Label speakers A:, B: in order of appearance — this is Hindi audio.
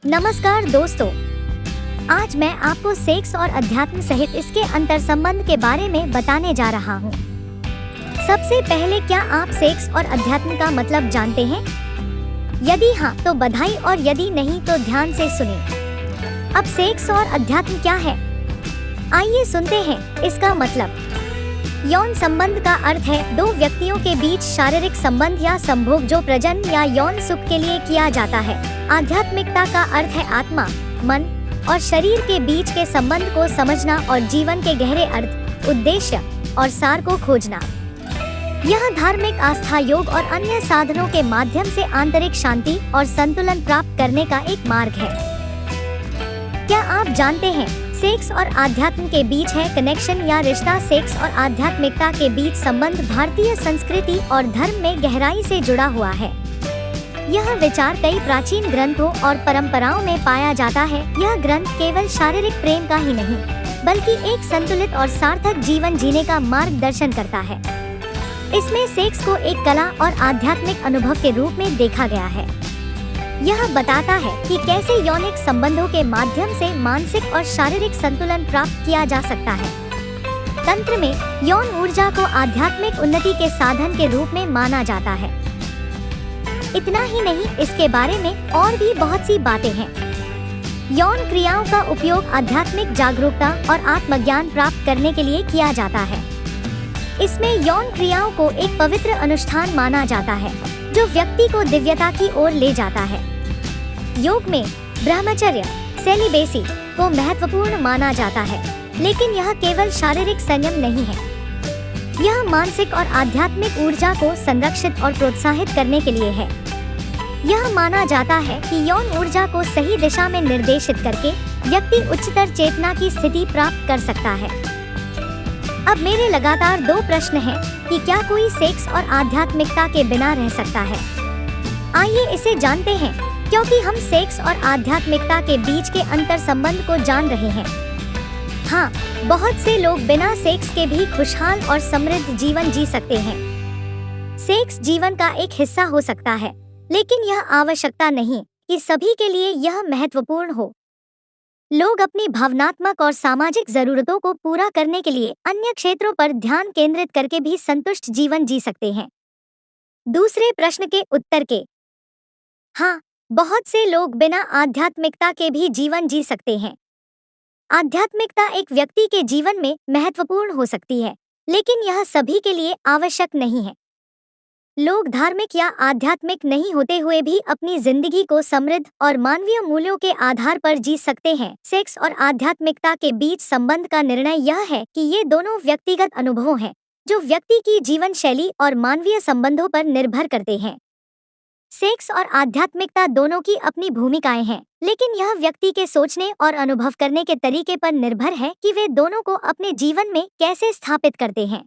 A: नमस्कार दोस्तों, आज मैं आपको सेक्स और अध्यात्म सहित इसके अंतर संबंध के बारे में बताने जा रहा हूँ। सबसे पहले, क्या आप सेक्स और अध्यात्म का मतलब जानते हैं? यदि हाँ तो बधाई, और यदि नहीं तो ध्यान से सुनें। अब सेक्स और अध्यात्म क्या है? आइए सुनते हैं इसका मतलब। यौन संबंध का अर्थ है दो व्यक्तियों के बीच शारीरिक संबंध या संभोग जो प्रजनन या यौन सुख के लिए किया जाता है। आध्यात्मिकता का अर्थ है आत्मा, मन और शरीर के बीच के संबंध को समझना और जीवन के गहरे अर्थ, उद्देश्य और सार को खोजना। यह धार्मिक आस्था, योग और अन्य साधनों के माध्यम से आंतरिक शांति और संतुलन प्राप्त करने का एक मार्ग है। क्या आप जानते हैं सेक्स और आध्यात्म के बीच है कनेक्शन या रिश्ता? सेक्स और आध्यात्मिकता के बीच संबंध भारतीय संस्कृति और धर्म में गहराई से जुड़ा हुआ है। यह विचार कई प्राचीन ग्रंथों और परंपराओं में पाया जाता है। यह ग्रंथ केवल शारीरिक प्रेम का ही नहीं, बल्कि एक संतुलित और सार्थक जीवन जीने का मार्गदर्शन करता है। इसमें सेक्स को एक कला और आध्यात्मिक अनुभव के रूप में देखा गया है। यह बताता है कि कैसे यौनिक संबंधों के माध्यम से मानसिक और शारीरिक संतुलन प्राप्त किया जा सकता है। तंत्र में यौन ऊर्जा को आध्यात्मिक उन्नति के साधन के रूप में माना जाता है। इतना ही नहीं, इसके बारे में और भी बहुत सी बातें हैं। यौन क्रियाओं का उपयोग आध्यात्मिक जागरूकता और आत्मज्ञान प्राप्त करने के लिए किया जाता है। इसमें यौन क्रियाओं को एक पवित्र अनुष्ठान माना जाता है जो व्यक्ति को दिव्यता की ओर ले जाता है। योग में ब्रह्मचर्य, सेलिबेसी को महत्वपूर्ण माना जाता है, लेकिन यह केवल शारीरिक संयम नहीं है। यह मानसिक और आध्यात्मिक ऊर्जा को संरक्षित और प्रोत्साहित करने के लिए है। यह माना जाता है कि यौन ऊर्जा को सही दिशा में निर्देशित करके व्यक्ति उच्चतर चेतना की स्थिति प्राप्त कर सकता है। अब मेरे लगातार दो प्रश्न हैं कि क्या कोई सेक्स और आध्यात्मिकता के बिना रह सकता है? आइए इसे जानते हैं, क्योंकि हम सेक्स और आध्यात्मिकता के बीच के अंतर संबंध को जान रहे हैं। हाँ, बहुत से लोग बिना सेक्स के भी खुशहाल और समृद्ध जीवन जी सकते हैं। सेक्स जीवन का एक हिस्सा हो सकता है, लेकिन यह आवश्यकता नहीं कि सभी के लिए यह महत्वपूर्ण हो। लोग अपनी भावनात्मक और सामाजिक जरूरतों को पूरा करने के लिए अन्य क्षेत्रों पर ध्यान केंद्रित करके भी संतुष्ट जीवन जी सकते हैं। दूसरे प्रश्न के उत्तर के हाँ, बहुत से लोग बिना आध्यात्मिकता के भी जीवन जी सकते हैं। आध्यात्मिकता एक व्यक्ति के जीवन में महत्वपूर्ण हो सकती है, लेकिन यह सभी के लिए आवश्यक नहीं है। लोग धार्मिक या आध्यात्मिक नहीं होते हुए भी अपनी जिंदगी को समृद्ध और मानवीय मूल्यों के आधार पर जी सकते हैं। सेक्स और आध्यात्मिकता के बीच संबंध का निर्णय यह है कि ये दोनों व्यक्तिगत अनुभव हैं, जो व्यक्ति की जीवन शैली और मानवीय संबंधों पर निर्भर करते हैं। सेक्स और आध्यात्मिकता दोनों की अपनी भूमिकाएं हैं, लेकिन यह व्यक्ति के सोचने और अनुभव करने के तरीके पर निर्भर है कि वे दोनों को अपने जीवन में कैसे स्थापित करते हैं।